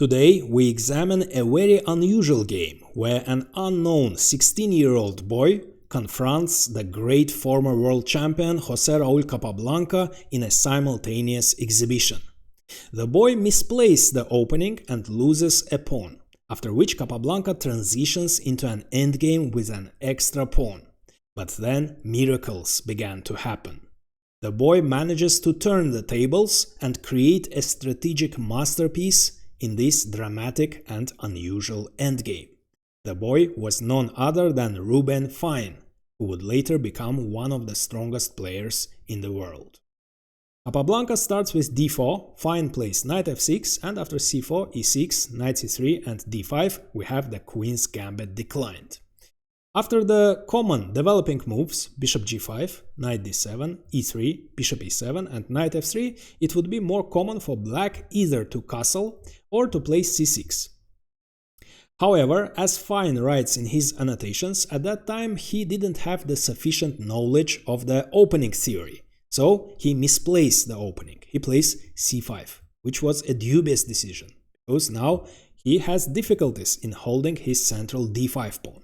Today we examine a very unusual game where an unknown 16-year-old boy confronts the great former world champion José Raul Capablanca in a simultaneous exhibition. The boy misplays the opening and loses a pawn, after which Capablanca transitions into an endgame with an extra pawn. But then miracles began to happen. The boy manages to turn the tables and create a strategic masterpiece in this dramatic and unusual endgame. The boy was none other than Reuben Fine, who would later become one of the strongest players in the world. Capablanca starts with d4, Fine plays knight f6, and after c4, e6, knight c3 and d5 we have the queen's gambit declined. After the common developing moves, bishop g5, knight d7, e3, bishop e7 and knight f3, it would be more common for black either to castle or to play c6. However, as Fine writes in his annotations, at that time he didn't have the sufficient knowledge of the opening theory, so he misplays the opening. He plays c5, which was a dubious decision, because now he has difficulties in holding his central d5 pawn.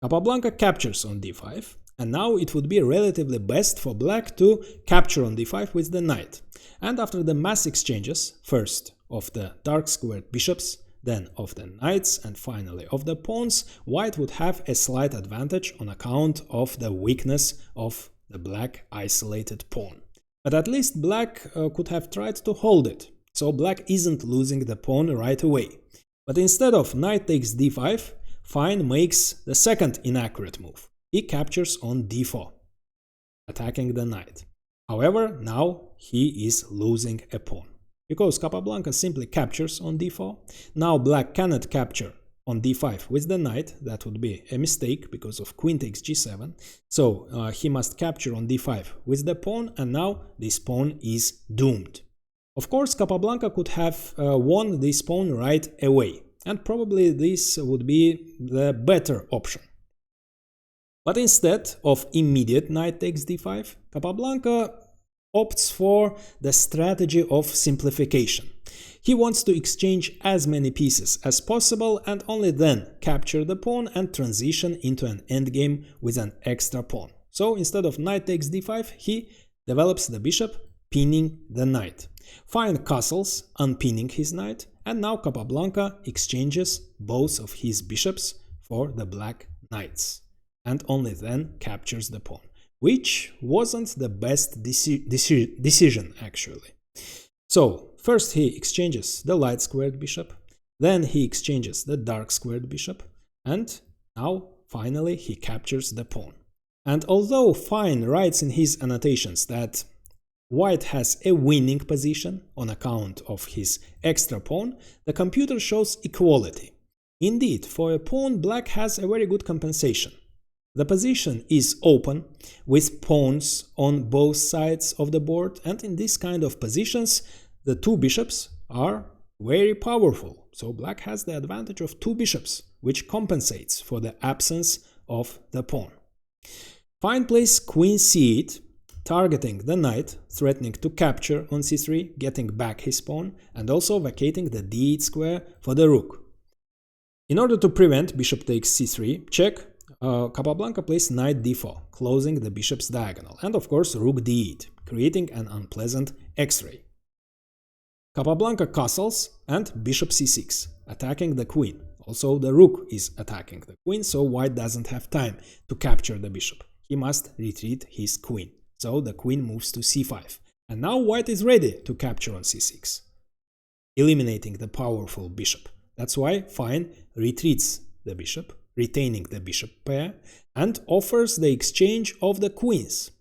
Capablanca captures on d5, and now it would be relatively best for black to capture on d5 with the knight. And after the mass exchanges, first of the dark squared bishops, then of the knights, and finally of the pawns, white would have a slight advantage on account of the weakness of the black isolated pawn. But at least black could have tried to hold it, so black isn't losing the pawn right away. But instead of knight takes d5, Fine makes the second inaccurate move. He captures on d4, attacking the knight. However, now he is losing a pawn, because Capablanca simply captures on d4. Now black cannot capture on d5 with the knight. That would be a mistake because of queen takes g7. So he must capture on d5 with the pawn, and now this pawn is doomed. Of course, Capablanca could have won this pawn right away, and probably this would be the better option. But instead of immediate knight takes d5, Capablanca opts for the strategy of simplification. He wants to exchange as many pieces as possible and only then capture the pawn and transition into an endgame with an extra pawn. So instead of knight takes d5, he develops the bishop, pinning the knight. Fine castles, unpinning his knight, and now Capablanca exchanges both of his bishops for the black knights, and only then captures the pawn, which wasn't the best decision actually. So first he exchanges the light squared bishop, then he exchanges the dark squared bishop, and now finally he captures the pawn. And although Fine writes in his annotations that white has a winning position on account of his extra pawn, the computer shows equality. Indeed, for a pawn, black has a very good compensation. The position is open, with pawns on both sides of the board, and in this kind of positions, the two bishops are very powerful. So black has the advantage of two bishops, which compensates for the absence of the pawn. Fine plays queen c8, targeting the knight, threatening to capture on c3, getting back his pawn, and also vacating the d8 square for the rook. In order to prevent bishop takes c3 check, Capablanca plays knight d4, closing the bishop's diagonal, and of course rook d8, creating an unpleasant x-ray. Capablanca castles and bishop c6, attacking the queen. Also the rook is attacking the queen, so white doesn't have time to capture the bishop. He must retreat his queen. So the queen moves to c5, and now white is ready to capture on c6, eliminating the powerful bishop. That's why Fine retreats the bishop, retaining the bishop pair, and offers the exchange of the queens.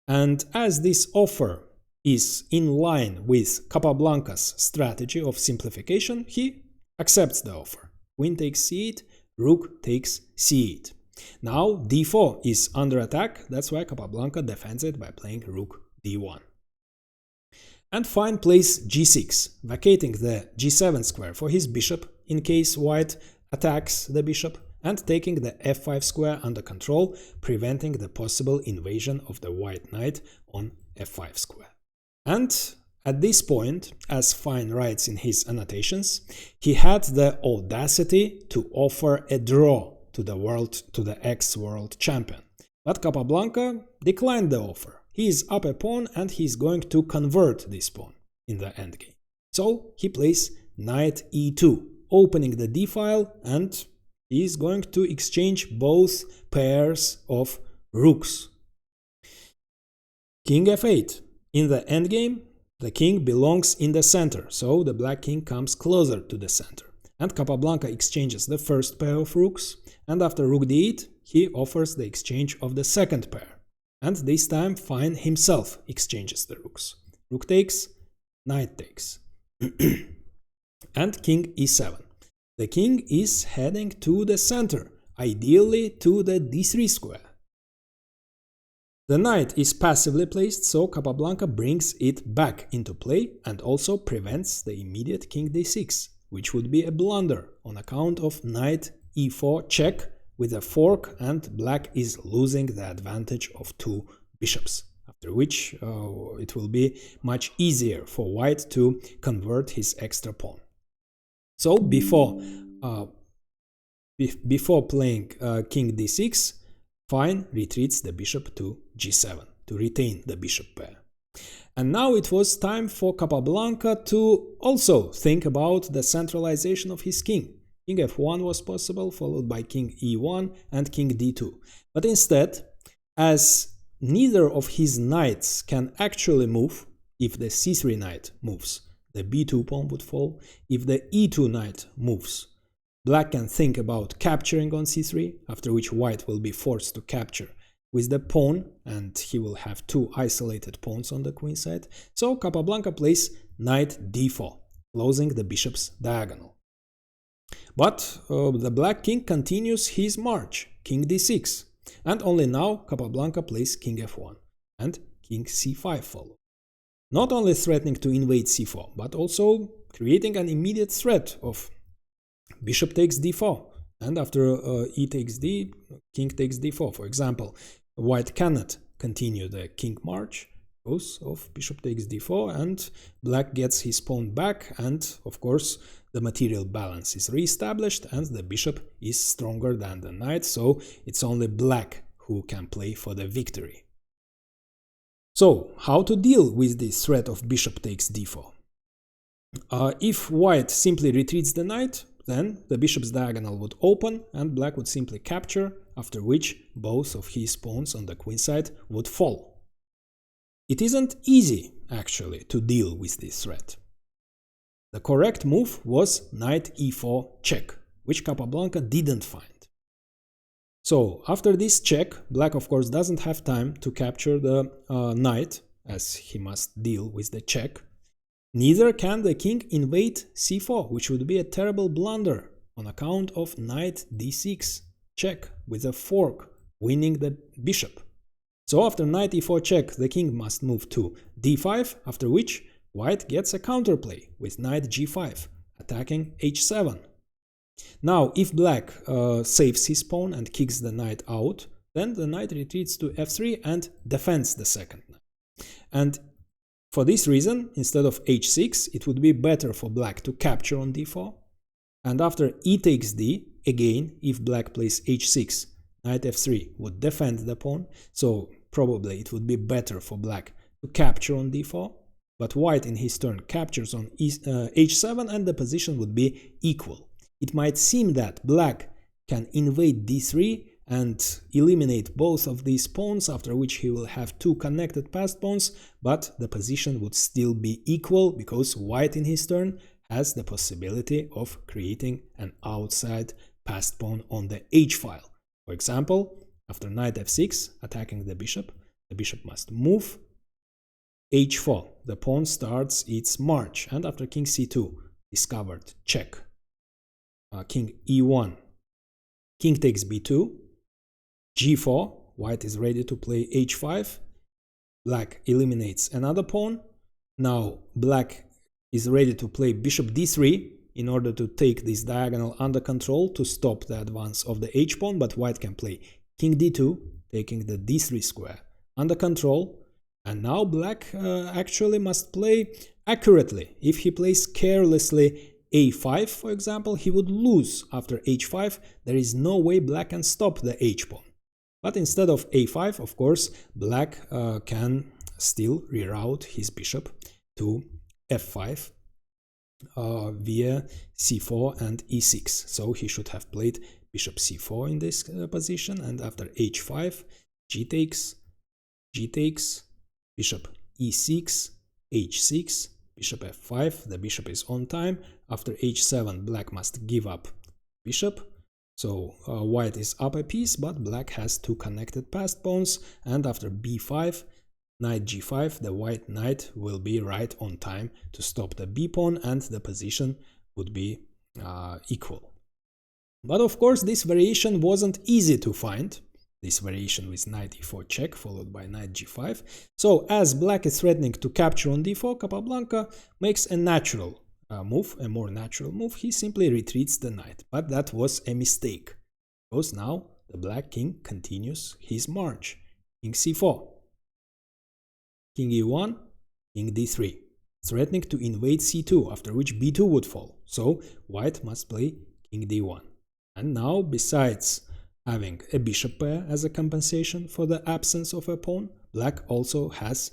And as this offer is in line with Capablanca's strategy of simplification, he accepts the offer. Queen takes c8, rook takes c8. Now d4 is under attack, that's why Capablanca defends it by playing rook d1. And Fine plays g6, vacating the g7 square for his bishop in case white attacks the bishop, and taking the f5 square under control, preventing the possible invasion of the white knight on f5 square. And At this point, as Fine writes in his annotations, he had the audacity to offer a draw to the ex-world champion. But Capablanca declined the offer. He is up a pawn and he is going to convert this pawn in the endgame. So he plays knight e2, opening the d-file, and he is going to exchange both pairs of rooks. King f8. In the endgame, the king belongs in the center, so the black king comes closer to the center. And Capablanca exchanges the first pair of rooks, and after rook d8, he offers the exchange of the second pair. And this time Fine himself exchanges the rooks. Rook takes, knight takes. And king e7. The king is heading to the center, ideally to the d3 square. The knight is passively placed, so Capablanca brings it back into play and also prevents the immediate king d6, which would be a blunder on account of knight e4 check with a fork, and black is losing the advantage of two bishops, after which it will be much easier for white to convert his extra pawn. So before playing king d6, Fine retreats the bishop to g7 to retain the bishop pair. And now it was time for Capablanca to also think about the centralization of his king. King f1 was possible, followed by king e1 and king d2. But instead, as neither of his knights can actually move, if the c3 knight moves, the b2 pawn would fall. If the e2 knight moves, black can think about capturing on c3, after which white will be forced to capture with the pawn, and he will have two isolated pawns on the queen side. So Capablanca plays knight d4, closing the bishop's diagonal. But the black king continues his march, king d6, and only now Capablanca plays king f1 and king c5 follow. Not only threatening to invade c4, but also creating an immediate threat of bishop takes d4, and after e takes d, king takes d4. For example, white cannot continue the king march because of bishop takes d4, and black gets his pawn back, and of course the material balance is re-established and the bishop is stronger than the knight, so it's only black who can play for the victory. So, how to deal with this threat of bishop takes d4? If white simply retreats the knight, then the bishop's diagonal would open and black would simply capture, after which both of his pawns on the queen side would fall. It isn't easy, actually, to deal with this threat. The correct move was knight e4 check, which Capablanca didn't find. So, after this check, black of course doesn't have time to capture the knight, as he must deal with the check. Neither can the king invade c4, which would be a terrible blunder on account of knight d6 check with a fork, winning the bishop. So after knight e4 check, the king must move to d5, after which white gets a counterplay with knight g5, attacking h7. Now, if black saves his pawn and kicks the knight out, then the knight retreats to f3 and defends the second knight. And for this reason, instead of h6, it would be better for black to capture on d4. And after e takes d, again, if black plays h6, knight f3 would defend the pawn, so probably it would be better for black to capture on d4. But white in his turn captures on h7 and the position would be equal. It might seem that black can invade d3 and eliminate both of these pawns, after which he will have two connected passed pawns, but the position would still be equal because white in his turn has the possibility of creating an outside passed pawn on the h file. For example, after knight f6 attacking the bishop must move h4. The pawn starts its march, and after king c2 discovered check. King e1, king takes b2, g4, white is ready to play h5, black eliminates another pawn. Now black is ready to play bishop d3 in order to take this diagonal under control to stop the advance of the h pawn, but white can play king d2, taking the d3 square under control. And now black actually must play accurately. If he plays carelessly a5, for example, he would lose after h5. There is no way black can stop the h-pawn. But instead of a5, of course, black can still reroute his bishop to f5 via c4 and e6. So he should have played bishop c4 in this position, and after h5, g takes, bishop e6, h6, bishop f5, the bishop is on time. After h7, black must give up bishop. So white is up a piece, but black has two connected passed pawns, and after b5, knight g5, the white knight will be right on time to stop the b pawn, and the position would be equal. But of course, this variation wasn't easy to find. This variation with knight e4 check followed by knight g5. So as black is threatening to capture on d4, Capablanca makes a natural move, a more natural move. He simply retreats the knight, but that was a mistake, because now the black king continues his march. King c4, king e1, king d3, threatening to invade c2, after which b2 would fall. So white must play king d1. And now, besides having a bishop pair as a compensation for the absence of a pawn, black also has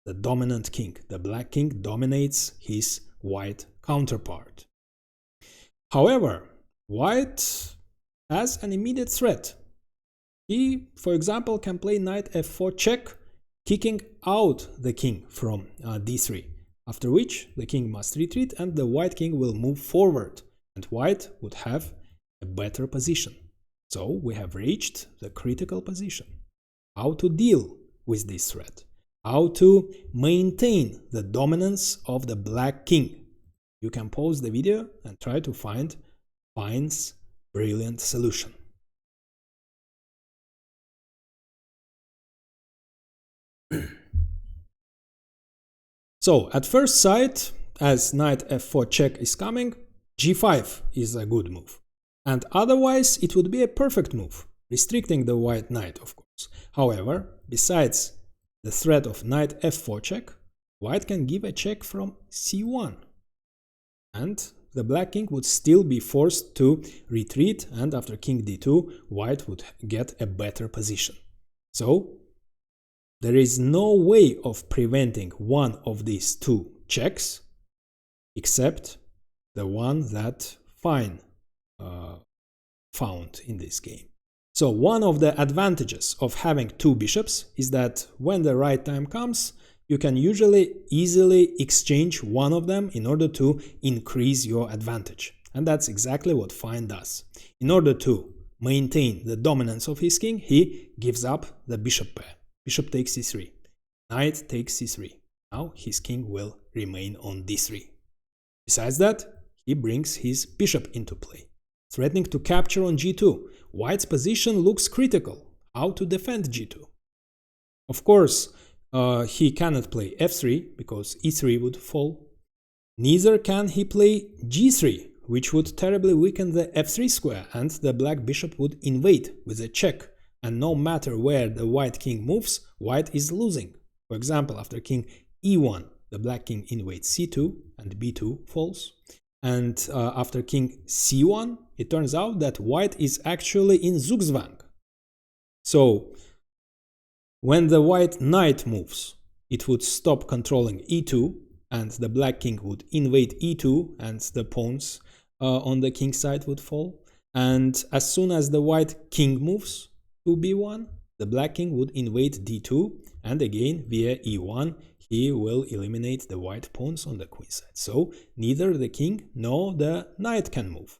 the dominant king. The black king dominates his white counterpart. However, white has an immediate threat. He, for example, can play knight f4 check, kicking out the king from d3, after which the king must retreat and the white king will move forward, and white would have a better position. So we have reached the critical position. How to deal with this threat? How to maintain the dominance of the black king? You can pause the video and try to find Fine's brilliant solution. So at first sight, as knight f4 check is coming, g5 is a good move. And otherwise, it would be a perfect move, restricting the white knight, of course. However, besides the threat of knight f4 check, white can give a check from c1. And the black king would still be forced to retreat, and after king d2, white would get a better position. So there is no way of preventing one of these two checks except the one that Fine found in this game. So one of the advantages of having two bishops is that when the right time comes, you can usually easily exchange one of them in order to increase your advantage. And that's exactly what Fine does. In order to maintain the dominance of his king, he gives up the bishop pair. Bishop takes c3, knight takes c3. Now his king will remain on d3. Besides that, he brings his bishop into play, threatening to capture on g2. White's position looks critical. How to defend g2? Of course, he cannot play f3 because e3 would fall. Neither can he play g3, which would terribly weaken the f3 square, and the black bishop would invade with a check. And no matter where the white king moves, white is losing. For example, after king e1, the black king invades c2 and b2 falls. And after king c1, it turns out that white is actually in Zugzwang. So when the white knight moves, it would stop controlling e2, and the black king would invade e2, and the pawns on the king side would fall. And as soon as the white king moves to b1, the black king would invade d2, and again via e1 he will eliminate the white pawns on the queen side. So neither the king nor the knight can move.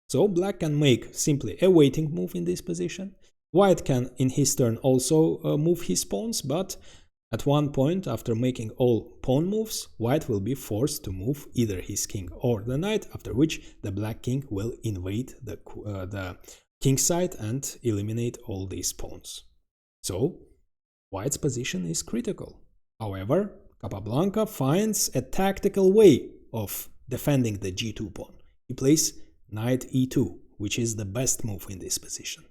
So black can make simply a waiting move in this position. White can in his turn also move his pawns, but at one point after making all pawn moves, white will be forced to move either his king or the knight, after which the black king will invade the king side and eliminate all these pawns. So white's position is critical. However, Capablanca finds a tactical way of defending the g2 pawn. He plays knight e2, which is the best move in this position.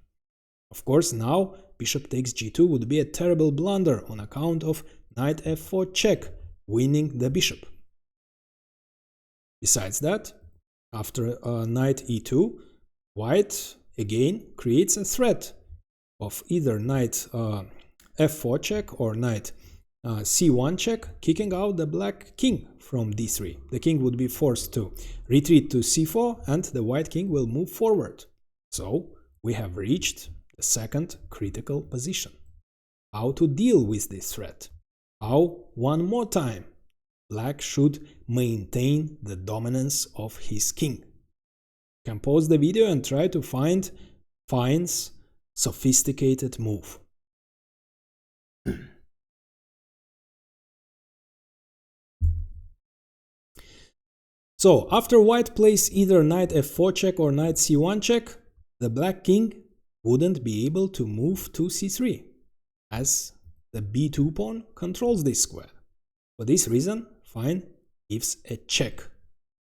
Of course, now bishop takes g2 would be a terrible blunder on account of knight f4 check, winning the bishop. Besides that, after knight e2, white again creates a threat of either knight f4 check or knight c1 check, kicking out the black king from d3. The king would be forced to retreat to c4 and the white king will move forward. So we have reached the second critical position. How to deal with this threat? How, one more time, black should maintain the dominance of his king. You can pause the video and try to find Fine's sophisticated move. So, after white plays either knight f4 check or knight c1 check, the black king wouldn't be able to move to c3, as the b2 pawn controls this square. For this reason, Fine gives a check,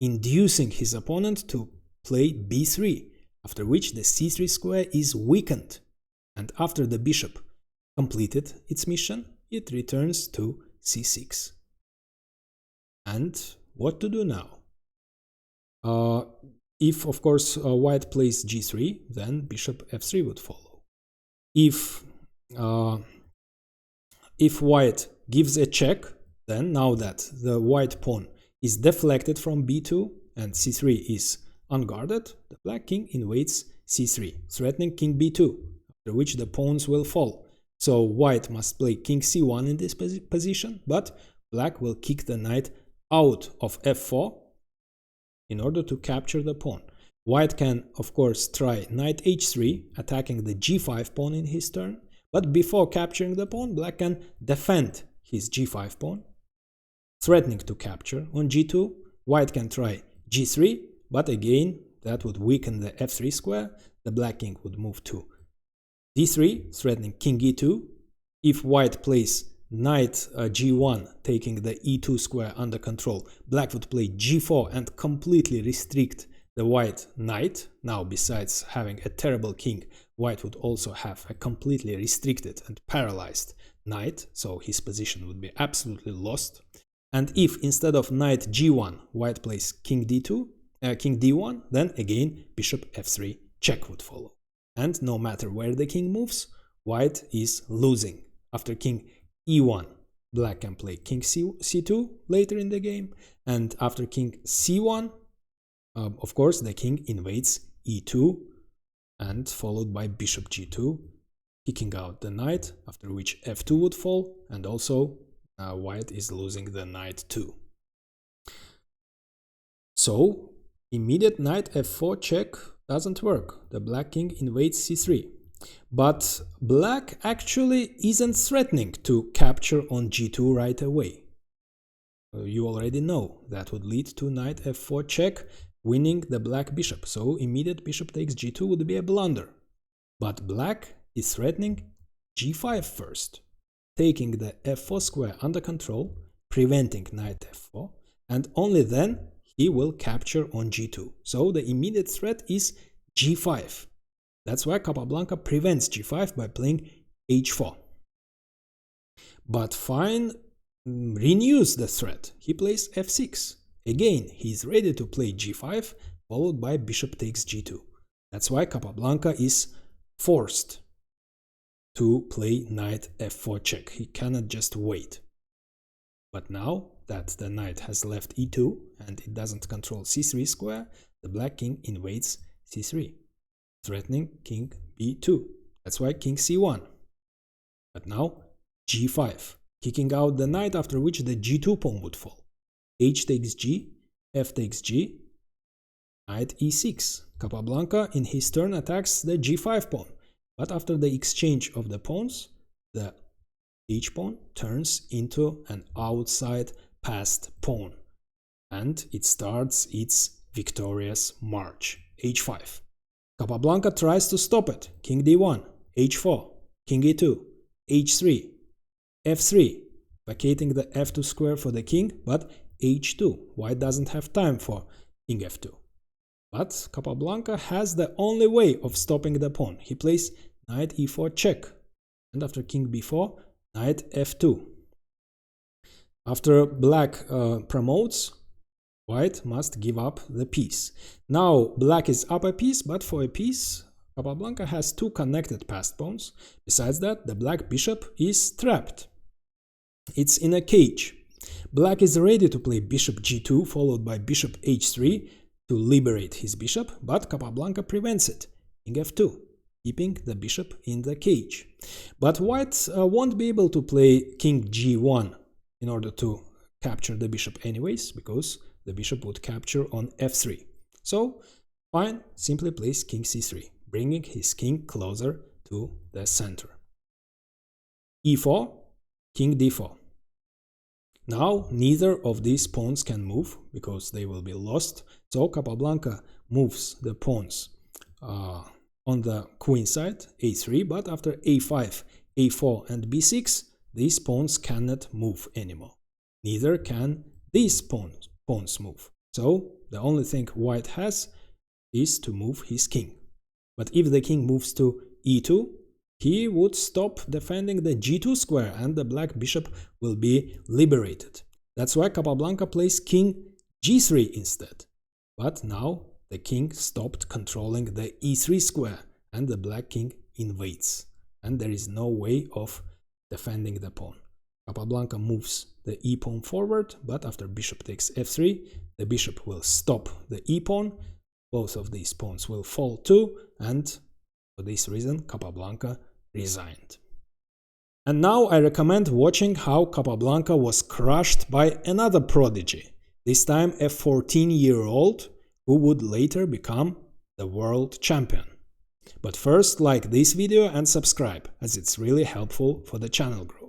inducing his opponent to play b3, after which the c3 square is weakened, and after the bishop completed its mission, it returns to c6. And what to do now? If, of course, white plays g3, then bishop f3 would follow. If white gives a check, then now that the white pawn is deflected from b2 and c3 is unguarded, the black king invades c3, threatening king b2, after which the pawns will fall. So white must play king c1 in this position, but black will kick the knight out of f4 in order to capture the pawn. White can, of course, try knight h3, attacking the g5 pawn in his turn, but before capturing the pawn, black can defend his g5 pawn, threatening to capture on g2. White can try g3, but again, that would weaken the f3 square. The black king would move to d3, threatening king e2. If white plays knight g1, taking the e2 square under control, black would play g4 and completely restrict the white knight. Now, besides having a terrible king, white would also have a completely restricted and paralyzed knight, so his position would be absolutely lost. And if instead of knight g1, white plays king d1, then again bishop f3 check would follow. And no matter where the king moves, white is losing. After king e1, black can play king c2 later in the game, and after king c1, of course, the king invades e2 and followed by bishop g2, kicking out the knight, after which f2 would fall, and also white is losing the knight too. So immediate knight f4 check doesn't work. The black king invades c3. But black actually isn't threatening to capture on g2 right away. You already know that would lead to knight f4 check, winning the black bishop. So immediate bishop takes g2 would be a blunder. But black is threatening g5 first, taking the f4 square under control, preventing knight f4, and only then he will capture on g2. So the immediate threat is g5. That's why Capablanca prevents g5 by playing h4. But Fine renews the threat. He plays f6. Again, he's ready to play g5, followed by bishop takes g2. That's why Capablanca is forced to play knight f4 check. He cannot just wait. But now that the knight has left e2 and it doesn't control c3 square, the black king invades c3, threatening king b2. That's why king c1. But now g5, kicking out the knight, after which the g2 pawn would fall. H takes g, f takes g, knight e6. Capablanca in his turn attacks the g5 pawn. But after the exchange of the pawns, the h pawn turns into an outside passed pawn. And it starts its victorious march. h5. Capablanca tries to stop it. King d1, h4, king e2, h3, f3, vacating the f2 square for the king, but h2. White doesn't have time for king f2. But Capablanca has the only way of stopping the pawn. He plays knight e4 check, and after king b4, knight f2. After black promotes, white must give up the piece. Now black is up a piece, but for a piece Capablanca has two connected passed pawns. Besides that, the black bishop is trapped. It's in a cage. Black is ready to play bishop g2 followed by bishop h3 to liberate his bishop, but Capablanca prevents it. King f2, keeping the bishop in the cage. But white won't be able to play king g1 in order to capture the bishop anyways, because the bishop would capture on f3. So Fine simply plays king c3, bringing his king closer to the center. e4, king d4. Now neither of these pawns can move because they will be lost, so Capablanca moves the pawns on the queen side, a3, but after a5, a4 and b6, these pawns cannot move anymore. Neither can these pawns move. So the only thing white has is to move his king. But if the king moves to e2, he would stop defending the g2 square and the black bishop will be liberated. That's why Capablanca plays king g3 instead. But now the king stopped controlling the e3 square and the black king invades. And there is no way of defending the pawn. Capablanca moves the e pawn forward, but after bishop takes f3, the bishop will stop the e pawn. Both of these pawns will fall too, and for this reason Capablanca resigned. And now I recommend watching how Capablanca was crushed by another prodigy, this time a 14-year-old who would later become the world champion. But first, like this video and subscribe, as it's really helpful for the channel growth.